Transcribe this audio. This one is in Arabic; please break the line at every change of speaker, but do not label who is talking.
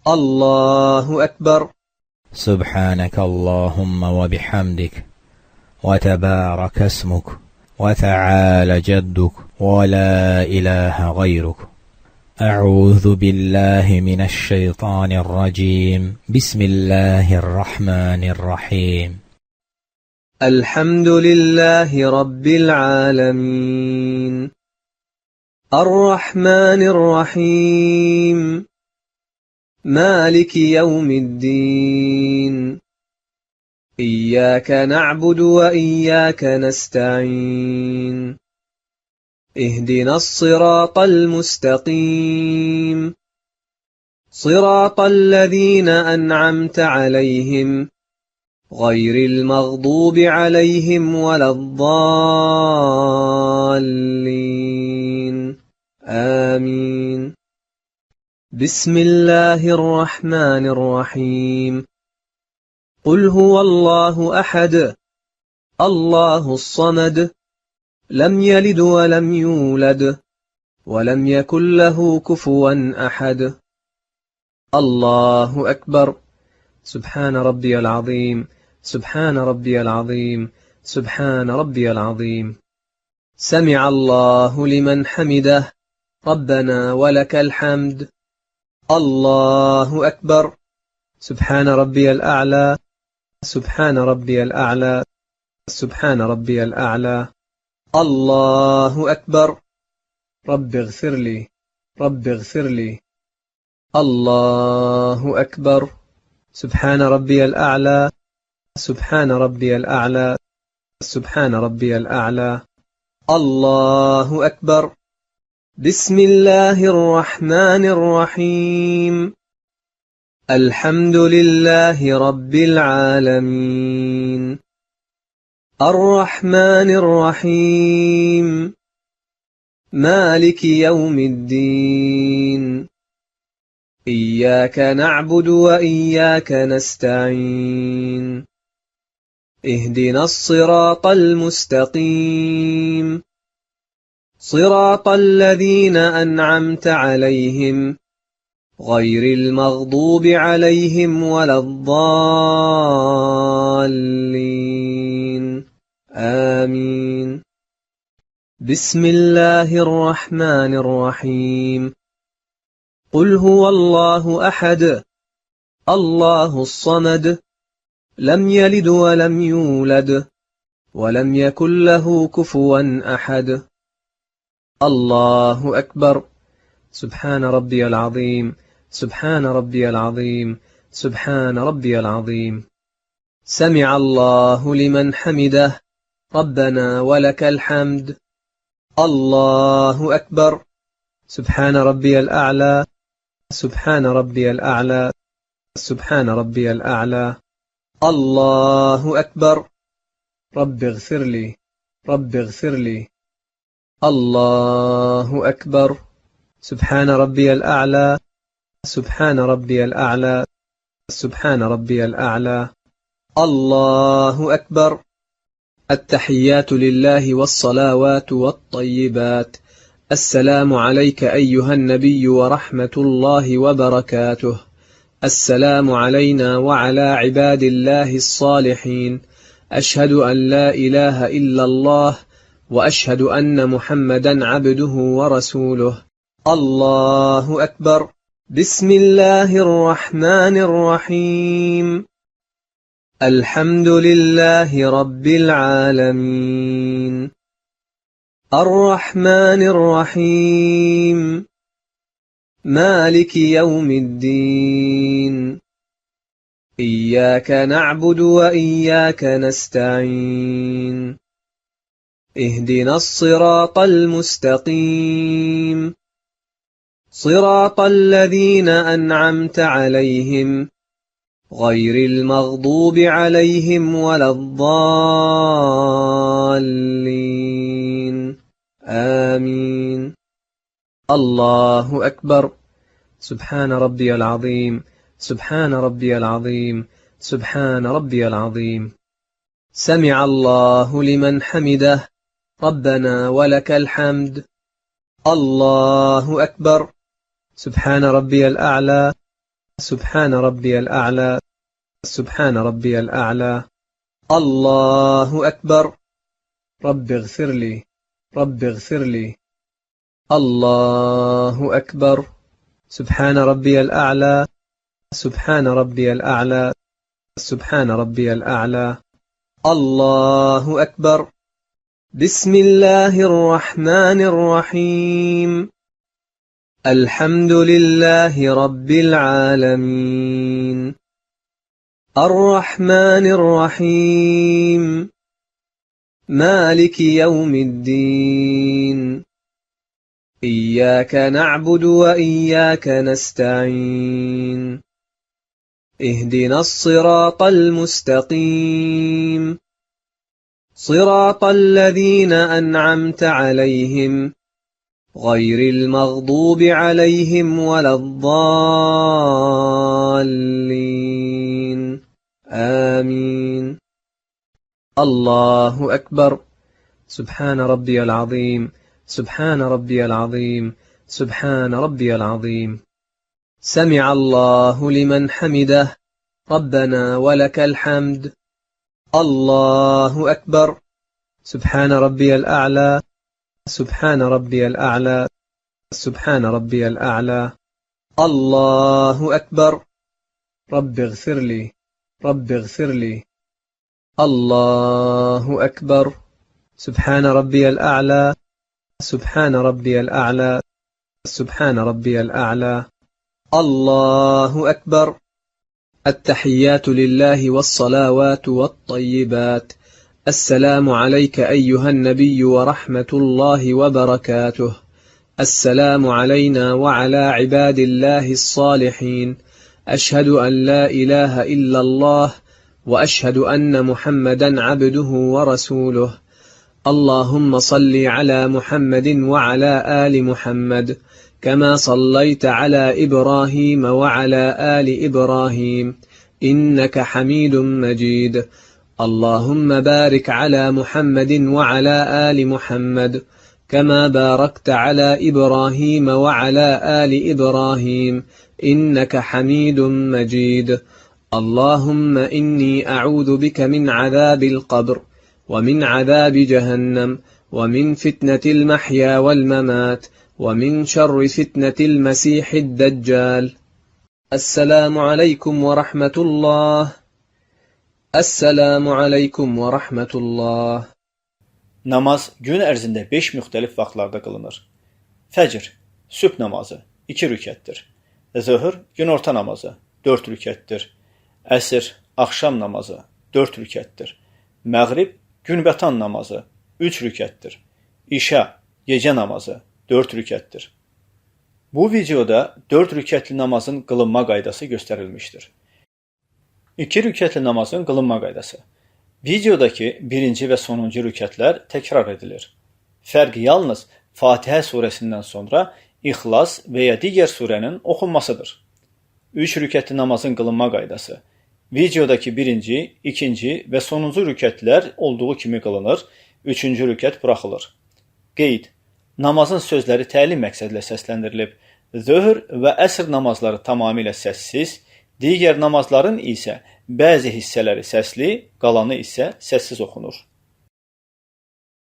الله أكبر.
سبحانك اللهم وبحمدك، وتبارك اسمك، وتعالى جدك، ولا إله غيرك. أعوذ بالله من الشيطان الرجيم. بسم الله الرحمن الرحيم.
الحمد لله رب العالمين، الرحمن الرحيم، مالك يوم الدين، إياك نعبد وإياك نستعين، اهدنا الصراط المستقيم، صراط الذين أنعمت عليهم غير المغضوب عليهم ولا الضالين، آمين. بسم الله الرحمن الرحيم. قل هو الله أحد، الله الصمد، لم يلد ولم يولد، ولم يكن له كفوا أحد. الله أكبر. سبحان ربي العظيم، سبحان ربي العظيم، سبحان ربي العظيم. سمع الله لمن حمده، ربنا ولك الحمد. الله أكبر. سبحان ربي الأعلى، سبحان ربي الأعلى، سبحان ربي الأعلى. الله أكبر. رب اغفر لي، رب اغفر لي. الله أكبر. سبحان ربي الأعلى، سبحان ربي الأعلى، سبحان ربي الأعلى. الله أكبر. بسم الله الرحمن الرحيم. الحمد لله رب العالمين، الرحمن الرحيم، مالك يوم الدين، إياك نعبد وإياك نستعين، اهدنا الصراط المستقيم، صراط الذين أنعمت عليهم غير المغضوب عليهم ولا الضالين، آمين. بسم الله الرحمن الرحيم. قل هو الله أحد، الله الصمد، لم يلد ولم يولد، ولم يكن له كفوا أحد. الله أكبر. سبحان ربي العظيم، سبحان ربي العظيم، سبحان ربي العظيم. سمع الله لمن حمده، ربنا ولك الحمد. الله أكبر. سبحان ربي الأعلى، سبحان ربي الأعلى، سبحان ربي الأعلى. الله أكبر. رب اغفر لي، رب اغفر لي. الله أكبر. سبحان ربي الأعلى، سبحان ربي الأعلى، سبحان ربي الأعلى. الله أكبر. التحيات لله والصلوات والطيبات. السلام عليك أيها النبي ورحمة الله وبركاته. السلام علينا وعلى عباد الله الصالحين. أشهد أن لا إله إلا الله، وأشهد أن محمدا عبده ورسوله. الله أكبر. بسم الله الرحمن الرحيم. الحمد لله رب العالمين، الرحمن الرحيم، مالك يوم الدين، إياك نعبد وإياك نستعين، اهدنا الصراط المستقيم، صراط الذين أنعمت عليهم غير المغضوب عليهم ولا الضالين، آمين. الله أكبر. سبحان ربي العظيم، سبحان ربي العظيم، سبحان ربي العظيم. سمع الله لمن حمده، ربنا ولك الحمد. الله أكبر. سبحان ربي الأعلى، سبحان ربي الأعلى سبحان ربي الأعلى الله أكبر رب اغفر لي رب اغفر لي الله أكبر سبحان ربي الأعلى سبحان ربي الأعلى سبحان ربي الأعلى الله أكبر بسم الله الرحمن الرحيم الحمد لله رب العالمين الرحمن الرحيم مالك يوم الدين إياك نعبد وإياك نستعين اهدنا الصراط المستقيم صراط الذين أنعمت عليهم غير المغضوب عليهم ولا الضالين آمين الله أكبر سبحان ربي العظيم سبحان ربي العظيم سبحان ربي العظيم سمع الله لمن حمده ربنا ولك الحمد الله أكبر سبحان ربي الأعلى سبحان ربي الأعلى سبحان ربي الأعلى الله أكبر رب اغفر لي رب اغفر لي الله أكبر سبحان ربي الأعلى سبحان ربي الأعلى سبحان ربي الأعلى الله أكبر التحيات لله والصلوات والطيبات السلام عليك أيها النبي ورحمة الله وبركاته السلام علينا وعلى عباد الله الصالحين أشهد أن لا إله إلا الله وأشهد أن محمدا عبده ورسوله اللهم صل على محمد وعلى آل محمد كما صليت على إبراهيم وعلى آل إبراهيم إنك حميد مجيد اللهم بارك على محمد وعلى آل محمد كما باركت على إبراهيم وعلى آل إبراهيم إنك حميد مجيد اللهم إني أعوذ بك من عذاب القبر ومن عذاب جهنم ومن فتنة المحيا والممات ومن شر فتنة المسيح الدجال السلام عليكم ورحمة الله السلام عليكم ورحمة الله
Namaz gün ərzində 5 müxtəlif vaxtlarda qılınır. Fəcr, sübh namazı 2 rükətdir. Zöhr, günorta namazı 4 rükətdir. Əsr, axşam namazı 4 rükətdir. Məğrib, günbətan namazı 3 rükətdir. İşa, gecə namazı 4 rükətdir. Bu videoda 4 rükətli namazın qılınma qaydası göstərilmişdir. 2 rükətli namazın qılınma qaydası. Videodakı birinci və sonuncu rükətlər təkrar edilir. Fərq yalnız Fatihə surəsindən sonra İxlas və ya digər surənin oxunmasıdır. 3 rükətli namazın qılınma qaydası. Videodakı birinci, ikinci və sonuncu rükətlər olduğu kimi qılınır, üçüncü rükət buraxılır. Qeyd. Namazın sözləri təlim məqsədlə səsləndirilib. Zöhr və əsr namazları tamamilə səssiz, digər namazların isə bəzi hissələri səsli, qalanı isə səssiz oxunur.